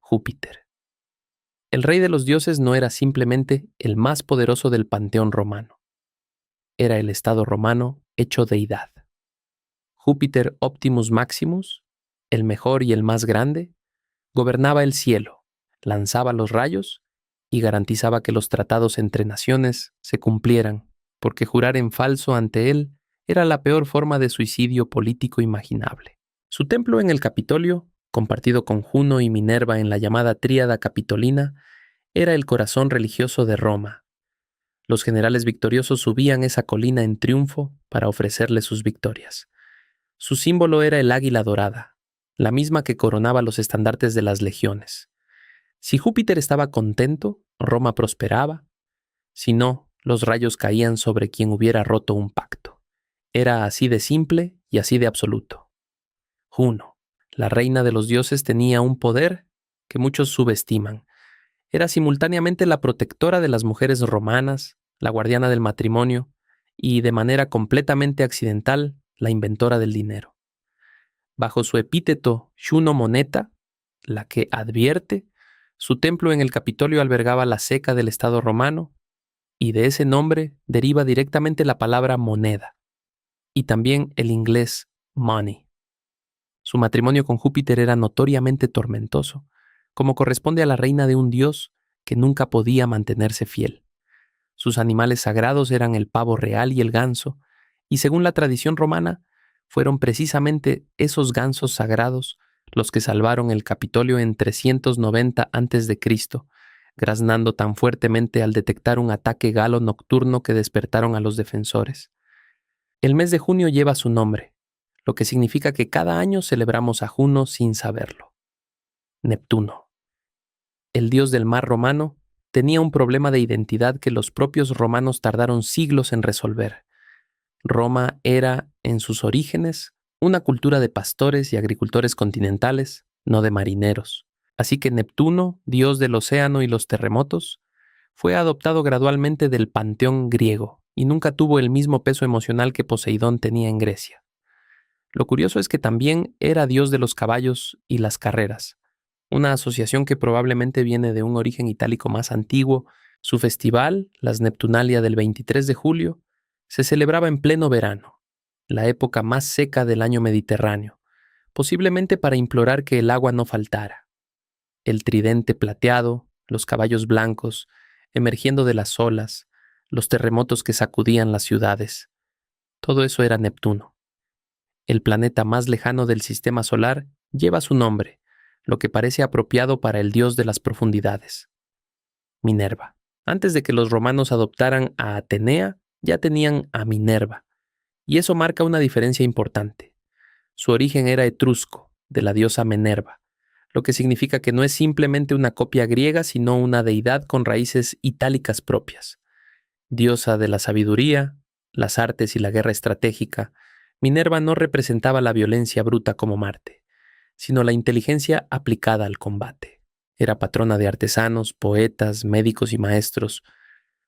Júpiter. El rey de los dioses no era simplemente el más poderoso del panteón romano. Era el Estado romano hecho deidad. Júpiter Optimus Maximus, el mejor y el más grande, gobernaba el cielo, lanzaba los rayos y garantizaba que los tratados entre naciones se cumplieran, porque jurar en falso ante él era la peor forma de suicidio político imaginable. Su templo en el Capitolio, compartido con Juno y Minerva en la llamada Tríada Capitolina, era el corazón religioso de Roma. Los generales victoriosos subían esa colina en triunfo para ofrecerle sus victorias. Su símbolo era el águila dorada, la misma que coronaba los estandartes de las legiones. Si Júpiter estaba contento, Roma prosperaba. Si no, los rayos caían sobre quien hubiera roto un pacto. Era así de simple y así de absoluto. Juno, la reina de los dioses, tenía un poder que muchos subestiman. Era simultáneamente la protectora de las mujeres romanas, la guardiana del matrimonio y, de manera completamente accidental, la inventora del dinero. Bajo su epíteto Juno Moneta, la que advierte, su templo en el Capitolio albergaba la ceca del Estado romano, y de ese nombre deriva directamente la palabra moneda, y también el inglés money. Su matrimonio con Júpiter era notoriamente tormentoso, como corresponde a la reina de un dios que nunca podía mantenerse fiel. Sus animales sagrados eran el pavo real y el ganso, y según la tradición romana, fueron precisamente esos gansos sagrados los que salvaron el Capitolio en 390 a.C., graznando tan fuertemente al detectar un ataque galo nocturno que despertaron a los defensores. El mes de junio lleva su nombre, lo que significa que cada año celebramos a Juno sin saberlo. Neptuno. El dios del mar romano tenía un problema de identidad que los propios romanos tardaron siglos en resolver. Roma era, en sus orígenes, una cultura de pastores y agricultores continentales, no de marineros. Así que Neptuno, dios del océano y los terremotos, fue adoptado gradualmente del panteón griego y nunca tuvo el mismo peso emocional que Poseidón tenía en Grecia. Lo curioso es que también era dios de los caballos y las carreras, una asociación que probablemente viene de un origen itálico más antiguo. Su festival, las Neptunalia del 23 de julio, se celebraba en pleno verano, la época más seca del año Mediterráneo, posiblemente para implorar que el agua no faltara. El tridente plateado, los caballos blancos, emergiendo de las olas, los terremotos que sacudían las ciudades. Todo eso era Neptuno. El planeta más lejano del sistema solar lleva su nombre, lo que parece apropiado para el dios de las profundidades. Minerva. Antes de que los romanos adoptaran a Atenea, ya tenían a Minerva, y eso marca una diferencia importante. Su origen era etrusco, de la diosa Minerva, lo que significa que no es simplemente una copia griega, sino una deidad con raíces itálicas propias. Diosa de la sabiduría, las artes y la guerra estratégica, Minerva no representaba la violencia bruta como Marte, sino la inteligencia aplicada al combate. Era patrona de artesanos, poetas, médicos y maestros,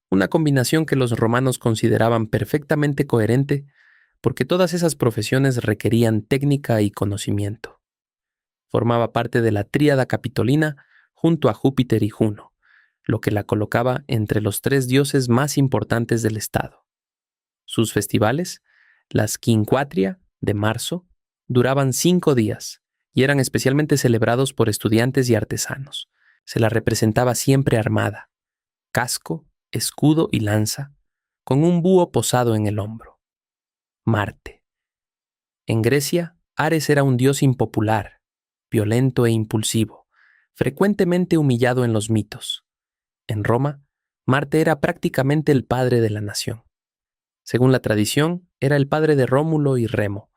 una combinación que los romanos consideraban perfectamente coherente porque todas esas profesiones requerían técnica y conocimiento. Formaba parte de la Tríada Capitolina junto a Júpiter y Juno, lo que la colocaba entre los tres dioses más importantes del estado. Sus festivales, las Quinquatria de marzo, duraban 5 días y eran especialmente celebrados por estudiantes y artesanos. Se la representaba siempre armada, casco, escudo y lanza, con un búho posado en el hombro. Marte. En Grecia, Ares era un dios impopular, violento e impulsivo, frecuentemente humillado en los mitos. En Roma, Marte era prácticamente el padre de la nación. Según la tradición, era el padre de Rómulo y Remo,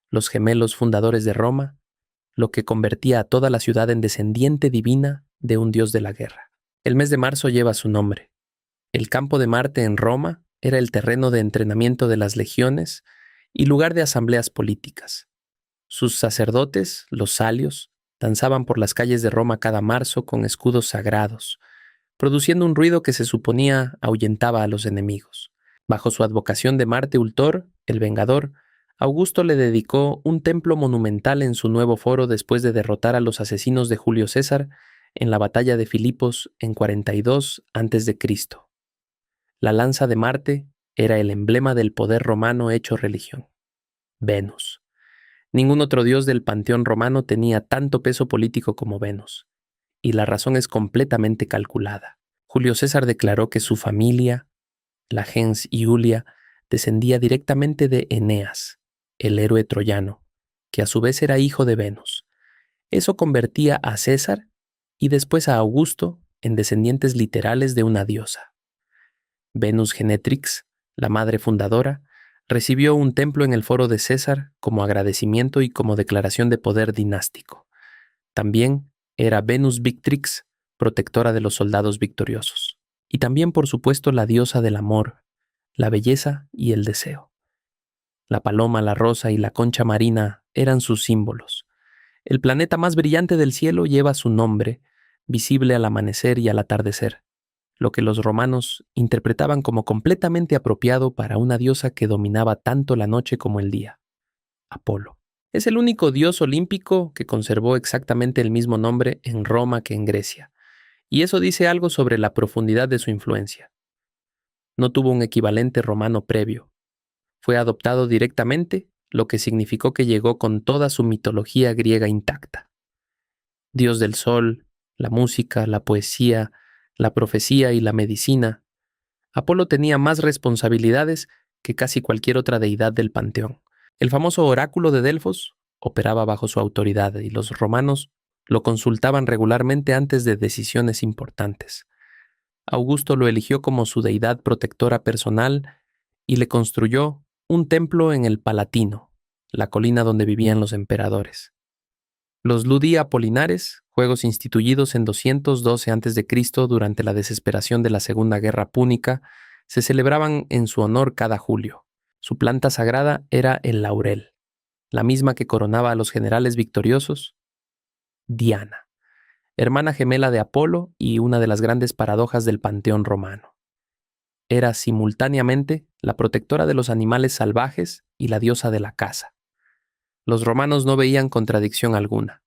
los gemelos fundadores de Roma, lo que convertía a toda la ciudad en descendiente divina de un dios de la guerra. El mes de marzo lleva su nombre. El campo de Marte en Roma era el terreno de entrenamiento de las legiones y lugar de asambleas políticas. Sus sacerdotes, los salios, danzaban por las calles de Roma cada marzo con escudos sagrados, produciendo un ruido que se suponía ahuyentaba a los enemigos. Bajo su advocación de Marte Ultor, el Vengador, Augusto le dedicó un templo monumental en su nuevo foro después de derrotar a los asesinos de Julio César en la batalla de Filipos en 42 a.C. La lanza de Marte era el emblema del poder romano hecho religión. Venus. Ningún otro dios del panteón romano tenía tanto peso político como Venus, y la razón es completamente calculada. Julio César declaró que su familia, la gens Iulia, descendía directamente de Eneas, el héroe troyano, que a su vez era hijo de Venus. Eso convertía a César y después a Augusto en descendientes literales de una diosa. Venus Genetrix, la madre fundadora, recibió un templo en el foro de César como agradecimiento y como declaración de poder dinástico. También era Venus Victrix, protectora de los soldados victoriosos. Y también, por supuesto, la diosa del amor, la belleza y el deseo. La paloma, la rosa y la concha marina eran sus símbolos. El planeta más brillante del cielo lleva su nombre, visible al amanecer y al atardecer, lo que los romanos interpretaban como completamente apropiado para una diosa que dominaba tanto la noche como el día, Apolo. Es el único dios olímpico que conservó exactamente el mismo nombre en Roma que en Grecia, y eso dice algo sobre la profundidad de su influencia. No tuvo un equivalente romano previo. Fue adoptado directamente, lo que significó que llegó con toda su mitología griega intacta. Dios del sol, la música, la poesía, la profecía y la medicina, Apolo tenía más responsabilidades que casi cualquier otra deidad del panteón. El famoso oráculo de Delfos operaba bajo su autoridad y los romanos lo consultaban regularmente antes de decisiones importantes. Augusto lo eligió como su deidad protectora personal y le construyó un templo en el Palatino, la colina donde vivían los emperadores. Los Ludii Apolinares, juegos instituidos en 212 a.C. durante la desesperación de la Segunda Guerra Púnica, se celebraban en su honor cada julio. Su planta sagrada era el laurel, la misma que coronaba a los generales victoriosos, Diana, hermana gemela de Apolo y una de las grandes paradojas del panteón romano. Era simultáneamente la protectora de los animales salvajes y la diosa de la caza. Los romanos no veían contradicción alguna.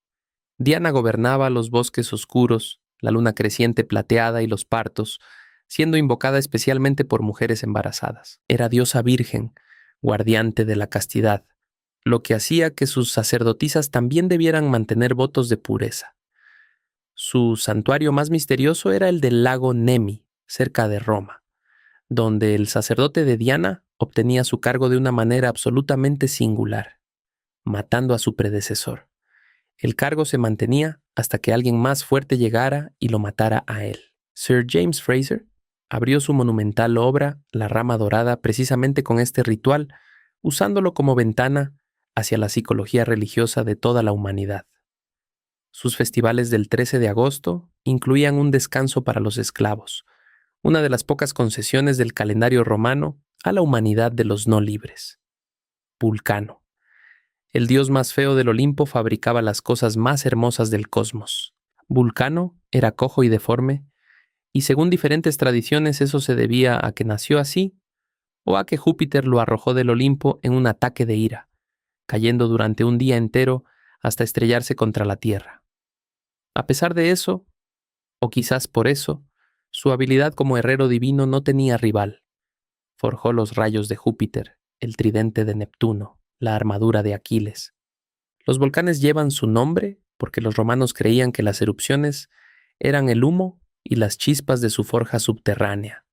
Diana gobernaba los bosques oscuros, la luna creciente plateada y los partos, siendo invocada especialmente por mujeres embarazadas. Era diosa virgen, guardiante de la castidad, lo que hacía que sus sacerdotisas también debieran mantener votos de pureza. Su santuario más misterioso era el del lago Nemi, cerca de Roma, donde el sacerdote de Diana obtenía su cargo de una manera absolutamente singular, matando a su predecesor. El cargo se mantenía hasta que alguien más fuerte llegara y lo matara a él. Sir James Frazer abrió su monumental obra La Rama Dorada precisamente con este ritual, usándolo como ventana hacia la psicología religiosa de toda la humanidad. Sus festivales del 13 de agosto incluían un descanso para los esclavos, una de las pocas concesiones del calendario romano a la humanidad de los no libres. Vulcano. El dios más feo del Olimpo fabricaba las cosas más hermosas del cosmos. Vulcano era cojo y deforme, y según diferentes tradiciones eso se debía a que nació así o a que Júpiter lo arrojó del Olimpo en un ataque de ira, cayendo durante un día entero hasta estrellarse contra la Tierra. A pesar de eso, o quizás por eso, su habilidad como herrero divino no tenía rival. Forjó los rayos de Júpiter, el tridente de Neptuno, la armadura de Aquiles. Los volcanes llevan su nombre porque los romanos creían que las erupciones eran el humo y las chispas de su forja subterránea,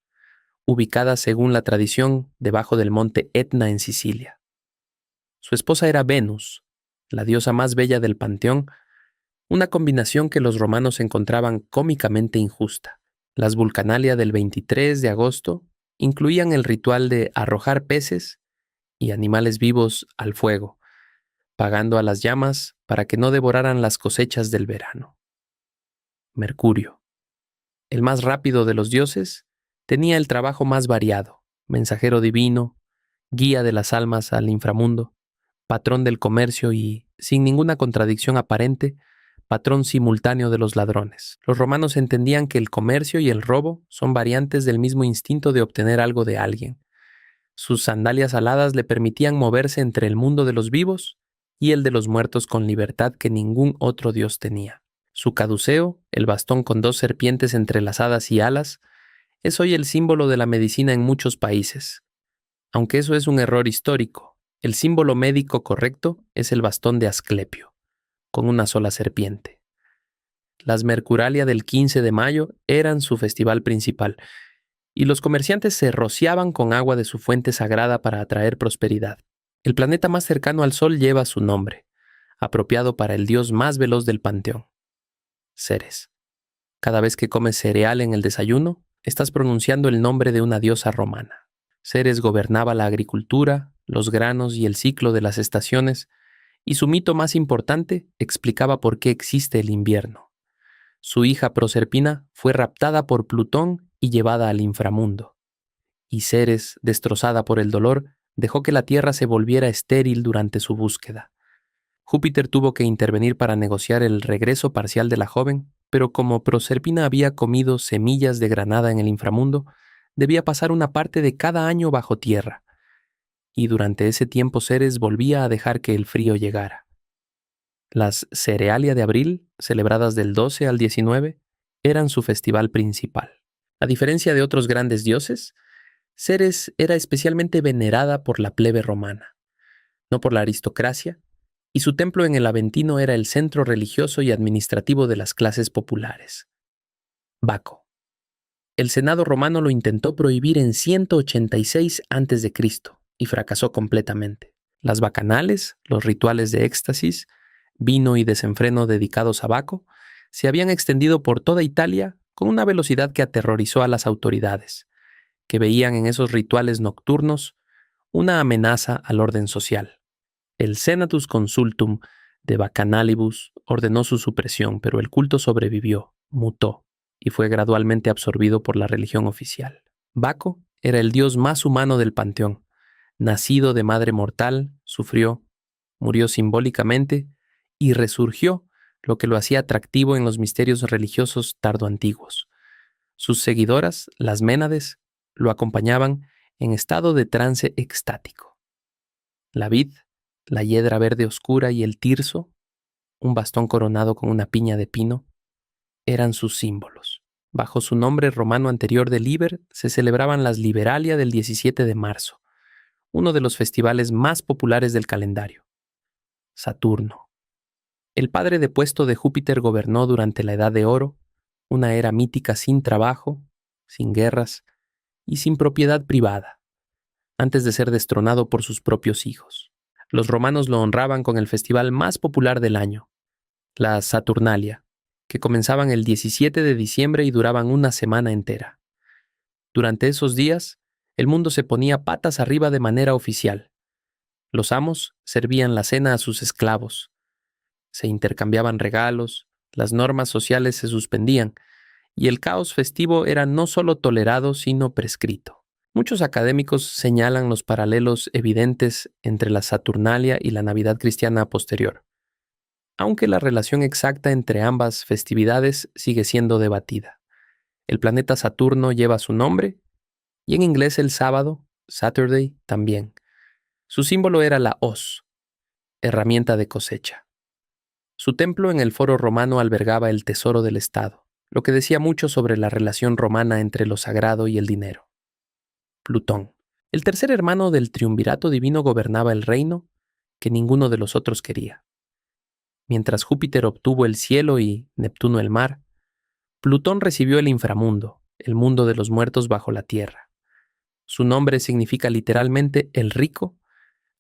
ubicada según la tradición debajo del monte Etna en Sicilia. Su esposa era Venus, la diosa más bella del panteón, una combinación que los romanos encontraban cómicamente injusta. Las Vulcanalia del 23 de agosto incluían el ritual de arrojar peces y animales vivos al fuego, pagando a las llamas para que no devoraran las cosechas del verano. Mercurio, el más rápido de los dioses, tenía el trabajo más variado, mensajero divino, guía de las almas al inframundo, patrón del comercio y, sin ninguna contradicción aparente, patrón simultáneo de los ladrones. Los romanos entendían que el comercio y el robo son variantes del mismo instinto de obtener algo de alguien. Sus sandalias aladas le permitían moverse entre el mundo de los vivos y el de los muertos con libertad que ningún otro dios tenía. Su caduceo, el bastón con dos serpientes entrelazadas y alas, es hoy el símbolo de la medicina en muchos países. Aunque eso es un error histórico, el símbolo médico correcto es el bastón de Asclepio, con una sola serpiente. Las Mercuralia del 15 de mayo eran su festival principal, y los comerciantes se rociaban con agua de su fuente sagrada para atraer prosperidad. El planeta más cercano al Sol lleva su nombre, apropiado para el dios más veloz del panteón, Ceres. Cada vez que comes cereal en el desayuno, estás pronunciando el nombre de una diosa romana. Ceres gobernaba la agricultura, los granos y el ciclo de las estaciones, y su mito más importante explicaba por qué existe el invierno. Su hija Proserpina fue raptada por Plutón y llevada al inframundo. Y Ceres, destrozada por el dolor, dejó que la Tierra se volviera estéril durante su búsqueda. Júpiter tuvo que intervenir para negociar el regreso parcial de la joven, pero como Proserpina había comido semillas de granada en el inframundo, debía pasar una parte de cada año bajo tierra. Y durante ese tiempo Ceres volvía a dejar que el frío llegara. Las Cerealia de abril, celebradas del 12 al 19, eran su festival principal. A diferencia de otros grandes dioses, Ceres era especialmente venerada por la plebe romana, no por la aristocracia, y su templo en el Aventino era el centro religioso y administrativo de las clases populares. Baco. El Senado romano lo intentó prohibir en 186 a.C. y fracasó completamente. Las bacanales, los rituales de éxtasis, vino y desenfreno dedicados a Baco, se habían extendido por toda Italia con una velocidad que aterrorizó a las autoridades, que veían en esos rituales nocturnos una amenaza al orden social. El Senatus Consultum de Bacchanalibus ordenó su supresión, pero el culto sobrevivió, mutó y fue gradualmente absorbido por la religión oficial. Baco era el dios más humano del panteón. Nacido de madre mortal, sufrió, murió simbólicamente y resurgió, lo que lo hacía atractivo en los misterios religiosos tardoantiguos. Sus seguidoras, las Ménades, lo acompañaban en estado de trance extático. La vid, la hiedra verde oscura y el tirso, un bastón coronado con una piña de pino, eran sus símbolos. Bajo su nombre romano anterior de Liber se celebraban las Liberalia del 17 de marzo, uno de los festivales más populares del calendario. Saturno. El padre depuesto de Júpiter gobernó durante la Edad de Oro, una era mítica sin trabajo, sin guerras y sin propiedad privada, antes de ser destronado por sus propios hijos. Los romanos lo honraban con el festival más popular del año, la Saturnalia, que comenzaban el 17 de diciembre y duraban una semana entera. Durante esos días, el mundo se ponía patas arriba de manera oficial. Los amos servían la cena a sus esclavos. Se intercambiaban regalos, las normas sociales se suspendían, y el caos festivo era no solo tolerado, sino prescrito. Muchos académicos señalan los paralelos evidentes entre la Saturnalia y la Navidad cristiana posterior, aunque la relación exacta entre ambas festividades sigue siendo debatida. El planeta Saturno lleva su nombre, y en inglés el sábado, Saturday, también. Su símbolo era la hoz, herramienta de cosecha. Su templo en el Foro Romano albergaba el tesoro del Estado, lo que decía mucho sobre la relación romana entre lo sagrado y el dinero. Plutón. El tercer hermano del triunvirato divino gobernaba el reino que ninguno de los otros quería. Mientras Júpiter obtuvo el cielo y Neptuno el mar, Plutón recibió el inframundo, el mundo de los muertos bajo la tierra. Su nombre significa literalmente el rico,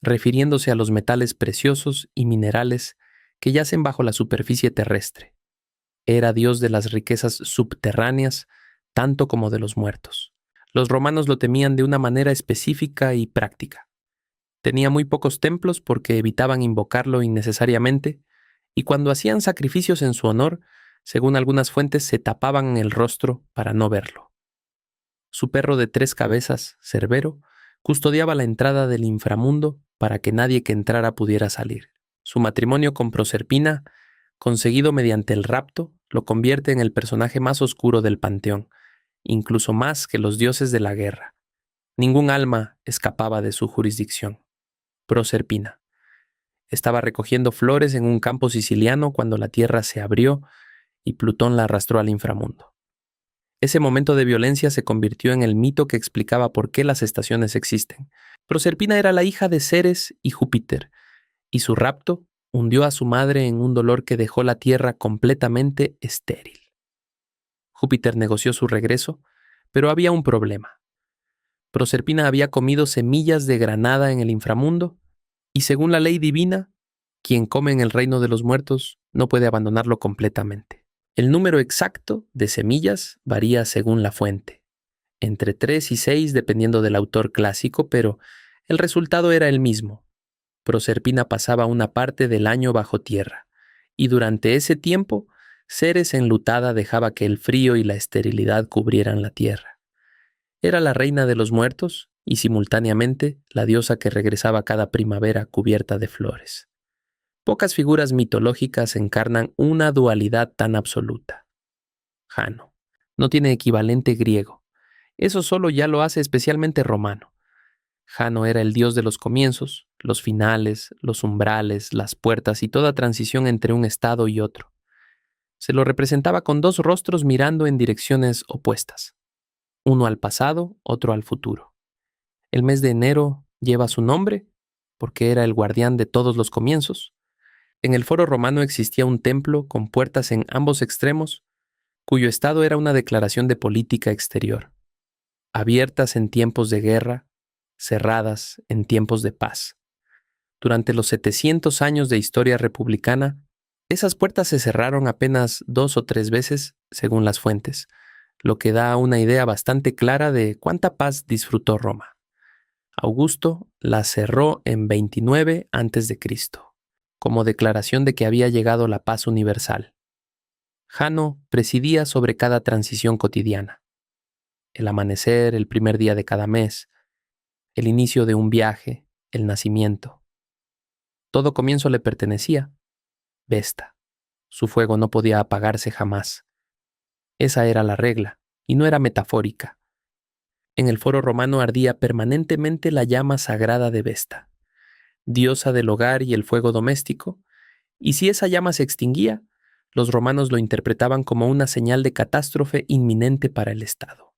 refiriéndose a los metales preciosos y minerales que yacen bajo la superficie terrestre. Era dios de las riquezas subterráneas, tanto como de los muertos. Los romanos lo temían de una manera específica y práctica. Tenía muy pocos templos porque evitaban invocarlo innecesariamente, y cuando hacían sacrificios en su honor, según algunas fuentes, se tapaban el rostro para no verlo. Su perro de 3 cabezas, Cerbero, custodiaba la entrada del inframundo para que nadie que entrara pudiera salir. Su matrimonio con Proserpina, conseguido mediante el rapto, lo convierte en el personaje más oscuro del panteón, incluso más que los dioses de la guerra. Ningún alma escapaba de su jurisdicción. Proserpina. Estaba recogiendo flores en un campo siciliano cuando la tierra se abrió y Plutón la arrastró al inframundo. Ese momento de violencia se convirtió en el mito que explicaba por qué las estaciones existen. Proserpina era la hija de Ceres y Júpiter, y su rapto hundió a su madre en un dolor que dejó la tierra completamente estéril. Júpiter negoció su regreso, pero había un problema. Proserpina había comido semillas de granada en el inframundo, y según la ley divina, quien come en el reino de los muertos no puede abandonarlo completamente. El número exacto de semillas varía según la fuente, entre 3 y 6 dependiendo del autor clásico, pero el resultado era el mismo. Proserpina pasaba una parte del año bajo tierra, y durante ese tiempo, Ceres enlutada dejaba que el frío y la esterilidad cubrieran la tierra. Era la reina de los muertos y simultáneamente la diosa que regresaba cada primavera cubierta de flores. Pocas figuras mitológicas encarnan una dualidad tan absoluta. Jano no tiene equivalente griego. Eso solo ya lo hace especialmente romano. Jano era el dios de los comienzos, los finales, los umbrales, las puertas y toda transición entre un estado y otro. Se lo representaba con 2 rostros mirando en direcciones opuestas, uno al pasado, otro al futuro. El mes de enero lleva su nombre porque era el guardián de todos los comienzos. En el Foro Romano existía un templo con puertas en ambos extremos, cuyo estado era una declaración de política exterior, abiertas en tiempos de guerra, cerradas en tiempos de paz. Durante los 700 años de historia republicana, esas puertas se cerraron apenas 2 o 3 veces, según las fuentes, lo que da una idea bastante clara de cuánta paz disfrutó Roma. Augusto las cerró en 29 a.C., como declaración de que había llegado la paz universal. Jano presidía sobre cada transición cotidiana. El amanecer, el primer día de cada mes, el inicio de un viaje, el nacimiento. Todo comienzo le pertenecía. Vesta. Su fuego no podía apagarse jamás. Esa era la regla, y no era metafórica. En el Foro Romano ardía permanentemente la llama sagrada de Vesta, diosa del hogar y el fuego doméstico, y si esa llama se extinguía, los romanos lo interpretaban como una señal de catástrofe inminente para el Estado.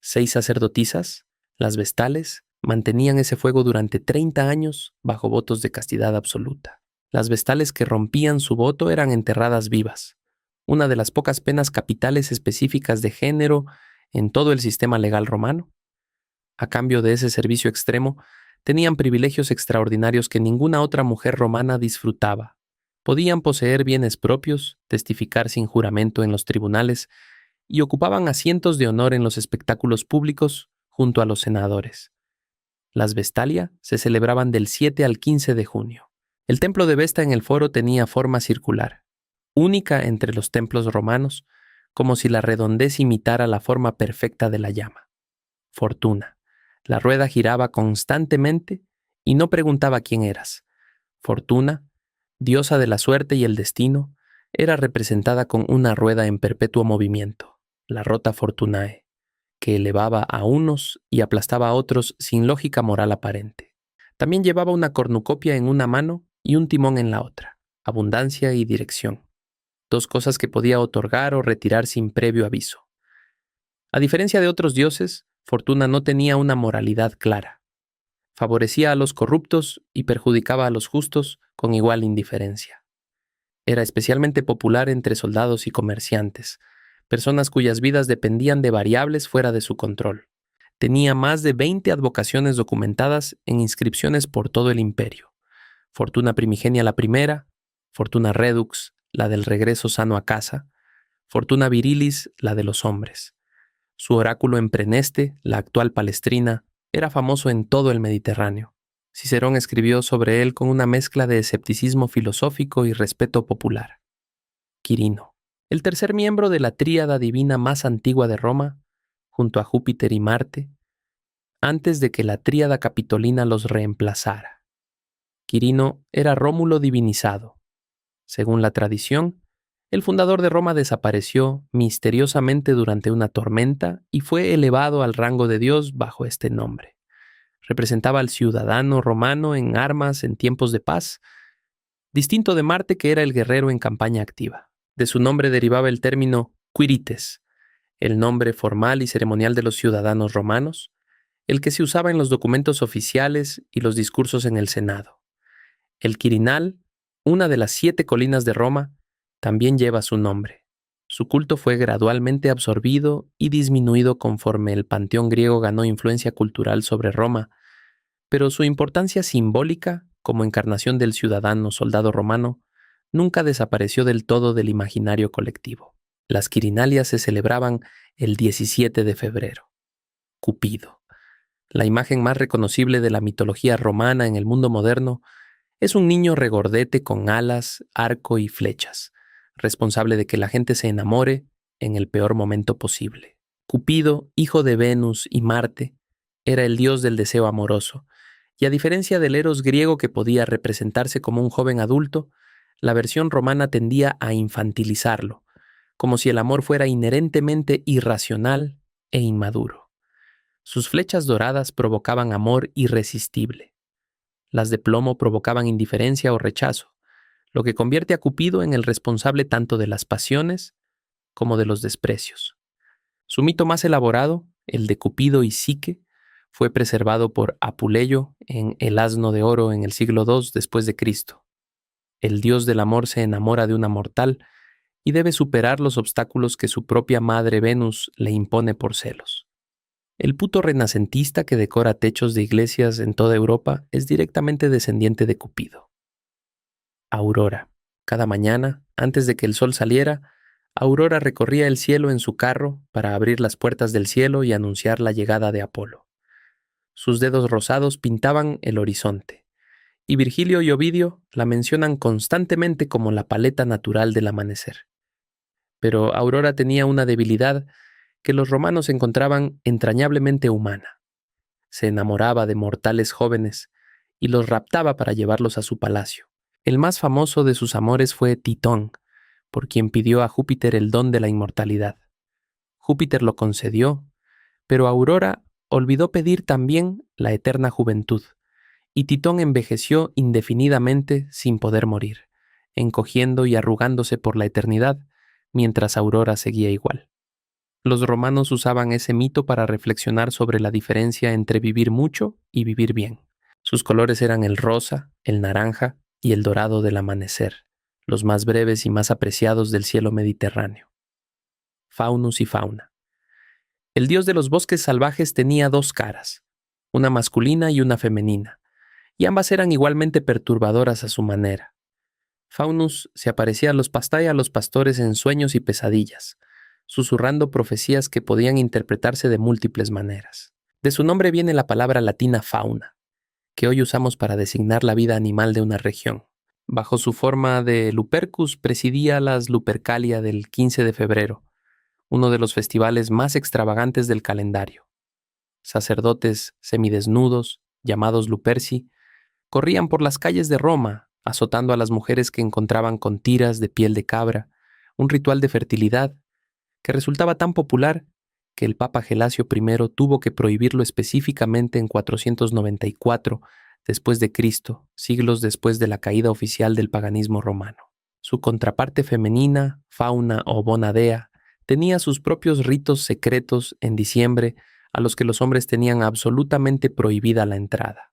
6 sacerdotisas, las vestales, mantenían ese fuego durante 30 años bajo votos de castidad absoluta. Las vestales que rompían su voto eran enterradas vivas, una de las pocas penas capitales específicas de género en todo el sistema legal romano. A cambio de ese servicio extremo, tenían privilegios extraordinarios que ninguna otra mujer romana disfrutaba. Podían poseer bienes propios, testificar sin juramento en los tribunales y ocupaban asientos de honor en los espectáculos públicos junto a los senadores. Las Vestalia se celebraban del 7 al 15 de junio. El templo de Vesta en el foro tenía forma circular, única entre los templos romanos, como si la redondez imitara la forma perfecta de la llama. Fortuna. La rueda giraba constantemente y no preguntaba quién eras. Fortuna, diosa de la suerte y el destino, era representada con una rueda en perpetuo movimiento, la rota Fortunae, que elevaba a unos y aplastaba a otros sin lógica moral aparente. También llevaba una cornucopia en una mano y un timón en la otra, abundancia y dirección, 2 cosas que podía otorgar o retirar sin previo aviso. A diferencia de otros dioses, Fortuna no tenía una moralidad clara. Favorecía a los corruptos y perjudicaba a los justos con igual indiferencia. Era especialmente popular entre soldados y comerciantes, personas cuyas vidas dependían de variables fuera de su control. Tenía más de 20 advocaciones documentadas en inscripciones por todo el imperio. Fortuna primigenia la primera, Fortuna redux, la del regreso sano a casa, Fortuna virilis, la de los hombres. Su oráculo en Preneste, la actual Palestrina, era famoso en todo el Mediterráneo. Cicerón escribió sobre él con una mezcla de escepticismo filosófico y respeto popular. Quirino, el tercer miembro de la tríada divina más antigua de Roma, junto a Júpiter y Marte, antes de que la tríada capitolina los reemplazara. Quirino era Rómulo divinizado. Según la tradición, el fundador de Roma desapareció misteriosamente durante una tormenta y fue elevado al rango de Dios bajo este nombre. Representaba al ciudadano romano en armas en tiempos de paz, distinto de Marte, que era el guerrero en campaña activa. De su nombre derivaba el término Quirites, el nombre formal y ceremonial de los ciudadanos romanos, el que se usaba en los documentos oficiales y los discursos en el Senado. El Quirinal, una de las 7 colinas de Roma, también lleva su nombre. Su culto fue gradualmente absorbido y disminuido conforme el panteón griego ganó influencia cultural sobre Roma, pero su importancia simbólica, como encarnación del ciudadano soldado romano, nunca desapareció del todo del imaginario colectivo. Las Quirinalias se celebraban el 17 de febrero. Cupido, la imagen más reconocible de la mitología romana en el mundo moderno, es un niño regordete con alas, arco y flechas, responsable de que la gente se enamore en el peor momento posible. Cupido, hijo de Venus y Marte, era el dios del deseo amoroso, y a diferencia del Eros griego que podía representarse como un joven adulto, la versión romana tendía a infantilizarlo, como si el amor fuera inherentemente irracional e inmaduro. Sus flechas doradas provocaban amor irresistible. Las de plomo provocaban indiferencia o rechazo, lo que convierte a Cupido en el responsable tanto de las pasiones como de los desprecios. Su mito más elaborado, el de Cupido y Psique, fue preservado por Apuleyo en El asno de oro en el siglo II después de Cristo. El dios del amor se enamora de una mortal y debe superar los obstáculos que su propia madre Venus le impone por celos. El puto renacentista que decora techos de iglesias en toda Europa es directamente descendiente de Cupido. Aurora. Cada mañana, antes de que el sol saliera, Aurora recorría el cielo en su carro para abrir las puertas del cielo y anunciar la llegada de Apolo. Sus dedos rosados pintaban el horizonte, y Virgilio y Ovidio la mencionan constantemente como la paleta natural del amanecer. Pero Aurora tenía una debilidad que los romanos encontraban entrañablemente humana. Se enamoraba de mortales jóvenes y los raptaba para llevarlos a su palacio. El más famoso de sus amores fue Titón, por quien pidió a Júpiter el don de la inmortalidad. Júpiter lo concedió, pero Aurora olvidó pedir también la eterna juventud, y Titón envejeció indefinidamente sin poder morir, encogiendo y arrugándose por la eternidad, mientras Aurora seguía igual. Los romanos usaban ese mito para reflexionar sobre la diferencia entre vivir mucho y vivir bien. Sus colores eran el rosa, el naranja y el dorado del amanecer, los más breves y más apreciados del cielo mediterráneo. Faunus y Fauna. El dios de los bosques salvajes tenía 2 caras, una masculina y una femenina, y ambas eran igualmente perturbadoras a su manera. Faunus se aparecía a los pastores en sueños y pesadillas, susurrando profecías que podían interpretarse de múltiples maneras. De su nombre viene la palabra latina fauna, que hoy usamos para designar la vida animal de una región. Bajo su forma de Lupercus presidía las Lupercalia del 15 de febrero, uno de los festivales más extravagantes del calendario. Sacerdotes semidesnudos, llamados Luperci, corrían por las calles de Roma, azotando a las mujeres que encontraban con tiras de piel de cabra, un ritual de fertilidad que resultaba tan popular que el Papa Gelasio I tuvo que prohibirlo específicamente en 494 después de Cristo, siglos después de la caída oficial del paganismo romano. Su contraparte femenina, Fauna o Bonadea, tenía sus propios ritos secretos en diciembre a los que los hombres tenían absolutamente prohibida la entrada.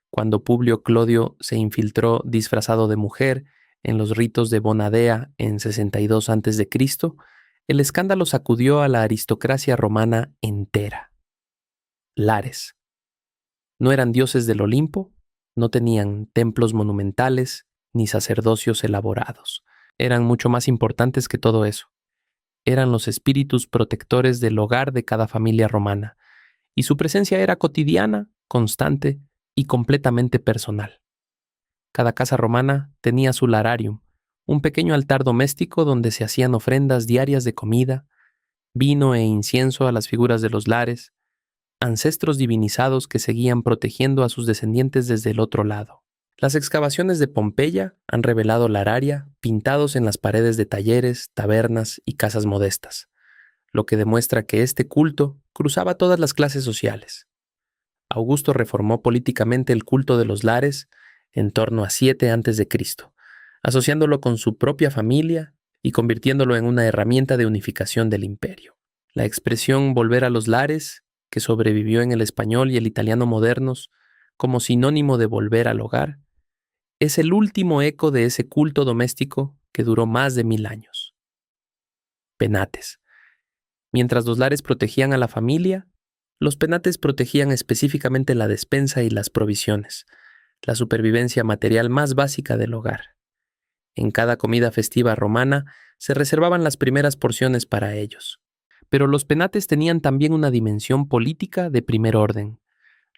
Cuando Publio Clodio se infiltró disfrazado de mujer en los ritos de Bonadea en 62 a.C., el escándalo sacudió a la aristocracia romana entera. Lares. No eran dioses del Olimpo, no tenían templos monumentales ni sacerdocios elaborados. Eran mucho más importantes que todo eso. Eran los espíritus protectores del hogar de cada familia romana, y su presencia era cotidiana, constante y completamente personal. Cada casa romana tenía su lararium, un pequeño altar doméstico donde se hacían ofrendas diarias de comida, vino e incienso a las figuras de los lares, ancestros divinizados que seguían protegiendo a sus descendientes desde el otro lado. Las excavaciones de Pompeya han revelado lararia pintados en las paredes de talleres, tabernas y casas modestas, lo que demuestra que este culto cruzaba todas las clases sociales. Augusto reformó políticamente el culto de los lares en torno a 7 a.C., asociándolo con su propia familia y convirtiéndolo en una herramienta de unificación del imperio. La expresión volver a los lares, que sobrevivió en el español y el italiano modernos como sinónimo de volver al hogar, es el último eco de ese culto doméstico que duró más de 1000 años. Penates. Mientras los lares protegían a la familia, los penates protegían específicamente la despensa y las provisiones, la supervivencia material más básica del hogar. En cada comida festiva romana se reservaban las primeras porciones para ellos. Pero los penates tenían también una dimensión política de primer orden.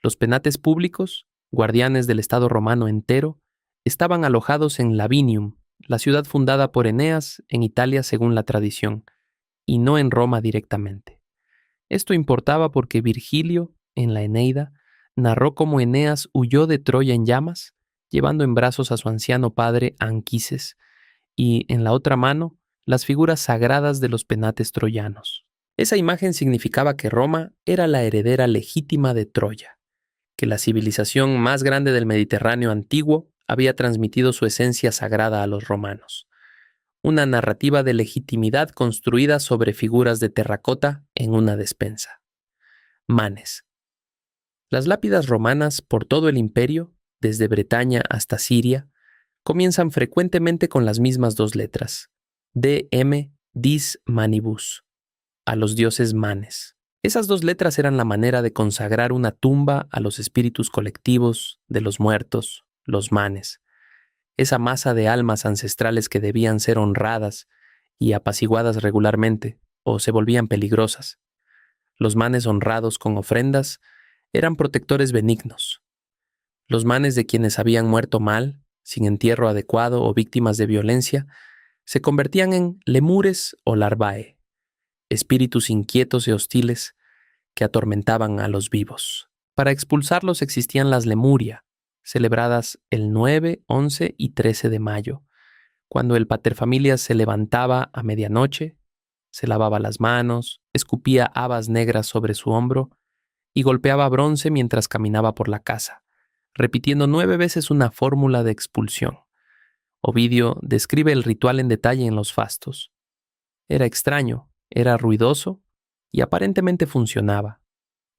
Los penates públicos, guardianes del Estado romano entero, estaban alojados en Lavinium, la ciudad fundada por Eneas en Italia según la tradición, y no en Roma directamente. Esto importaba porque Virgilio, en la Eneida, narró cómo Eneas huyó de Troya en llamas, llevando en brazos a su anciano padre Anquises, y en la otra mano las figuras sagradas de los penates troyanos. Esa imagen significaba que Roma era la heredera legítima de Troya, que la civilización más grande del Mediterráneo antiguo había transmitido su esencia sagrada a los romanos. Una narrativa de legitimidad construida sobre figuras de terracota en una despensa. Manes. Las lápidas romanas por todo el imperio, desde Bretaña hasta Siria, comienzan frecuentemente con las mismas dos letras, DM dis manibus, a los dioses Manes. Esas dos letras eran la manera de consagrar una tumba a los espíritus colectivos de los muertos, los Manes, esa masa de almas ancestrales que debían ser honradas y apaciguadas regularmente, o se volvían peligrosas. Los Manes honrados con ofrendas eran protectores benignos. Los Manes de quienes habían muerto mal, sin entierro adecuado o víctimas de violencia, se convertían en lemures o larvae, espíritus inquietos y hostiles que atormentaban a los vivos. Para expulsarlos existían las lemuria, celebradas el 9, 11 y 13 de mayo, cuando el paterfamilias se levantaba a medianoche, se lavaba las manos, escupía habas negras sobre su hombro y golpeaba bronce mientras caminaba por la casa, repitiendo 9 veces una fórmula de expulsión. Ovidio describe el ritual en detalle en los fastos. Era extraño, era ruidoso y aparentemente funcionaba.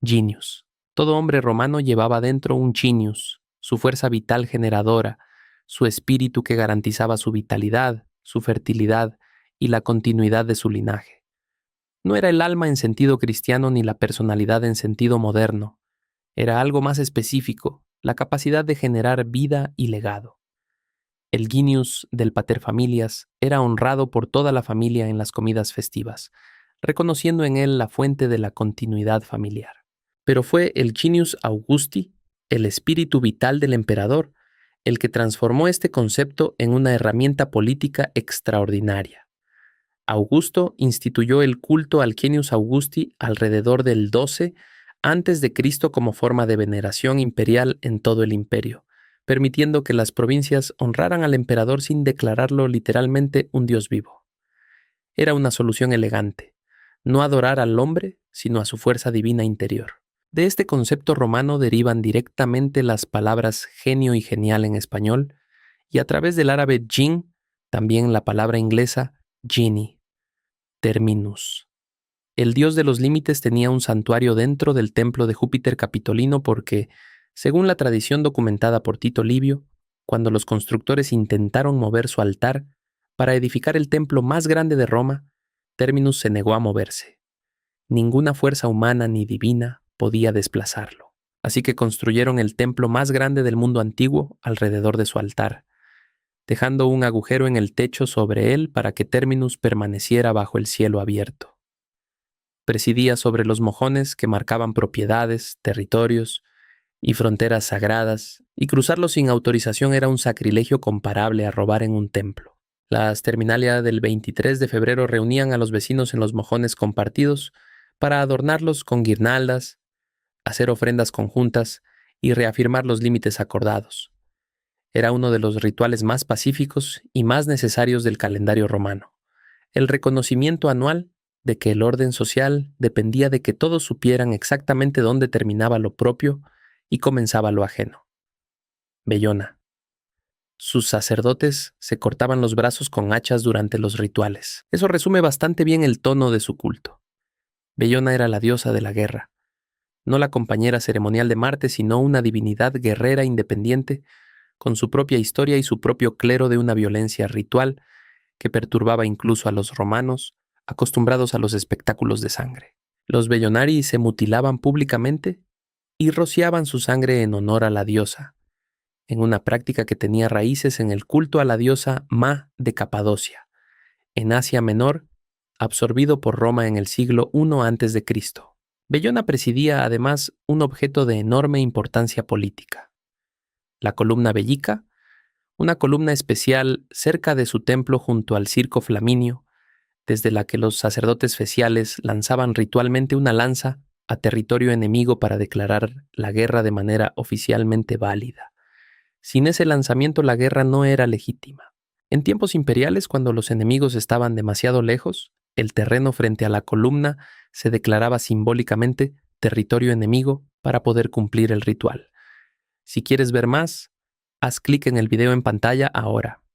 Genius. Todo hombre romano llevaba dentro un genius, su fuerza vital generadora, su espíritu que garantizaba su vitalidad, su fertilidad y la continuidad de su linaje. No era el alma en sentido cristiano ni la personalidad en sentido moderno. Era algo más específico, la capacidad de generar vida y legado. El genius del paterfamilias era honrado por toda la familia en las comidas festivas, reconociendo en él la fuente de la continuidad familiar. Pero fue el genius Augusti, el espíritu vital del emperador, el que transformó este concepto en una herramienta política extraordinaria. Augusto instituyó el culto al genius Augusti alrededor del 12 antes de Cristo como forma de veneración imperial en todo el imperio, permitiendo que las provincias honraran al emperador sin declararlo literalmente un dios vivo. Era una solución elegante, no adorar al hombre, sino a su fuerza divina interior. De este concepto romano derivan directamente las palabras genio y genial en español, y a través del árabe jinn, también la palabra inglesa genie, terminus. El dios de los límites tenía un santuario dentro del templo de Júpiter Capitolino porque, según la tradición documentada por Tito Livio, cuando los constructores intentaron mover su altar para edificar el templo más grande de Roma, Terminus se negó a moverse. Ninguna fuerza humana ni divina podía desplazarlo. Así que construyeron el templo más grande del mundo antiguo alrededor de su altar, dejando un agujero en el techo sobre él para que Terminus permaneciera bajo el cielo abierto. Presidía sobre los mojones que marcaban propiedades, territorios y fronteras sagradas, y cruzarlos sin autorización era un sacrilegio comparable a robar en un templo. Las terminalia del 23 de febrero reunían a los vecinos en los mojones compartidos para adornarlos con guirnaldas, hacer ofrendas conjuntas y reafirmar los límites acordados. Era uno de los rituales más pacíficos y más necesarios del calendario romano, el reconocimiento anual de que el orden social dependía de que todos supieran exactamente dónde terminaba lo propio y comenzaba lo ajeno. Bellona. Sus sacerdotes se cortaban los brazos con hachas durante los rituales. Eso resume bastante bien el tono de su culto. Bellona era la diosa de la guerra, no la compañera ceremonial de Marte, sino una divinidad guerrera independiente, con su propia historia y su propio clero de una violencia ritual que perturbaba incluso a los romanos, acostumbrados a los espectáculos de sangre. Los Bellonari se mutilaban públicamente y rociaban su sangre en honor a la diosa, en una práctica que tenía raíces en el culto a la diosa Ma de Capadocia, en Asia Menor, absorbido por Roma en el siglo I a.C. Bellona presidía además un objeto de enorme importancia política: la columna bellica, una columna especial cerca de su templo junto al Circo Flaminio, desde la que los sacerdotes feciales lanzaban ritualmente una lanza a territorio enemigo para declarar la guerra de manera oficialmente válida. Sin ese lanzamiento la guerra no era legítima. En tiempos imperiales, cuando los enemigos estaban demasiado lejos, el terreno frente a la columna se declaraba simbólicamente territorio enemigo para poder cumplir el ritual. Si quieres ver más, haz clic en el video en pantalla ahora.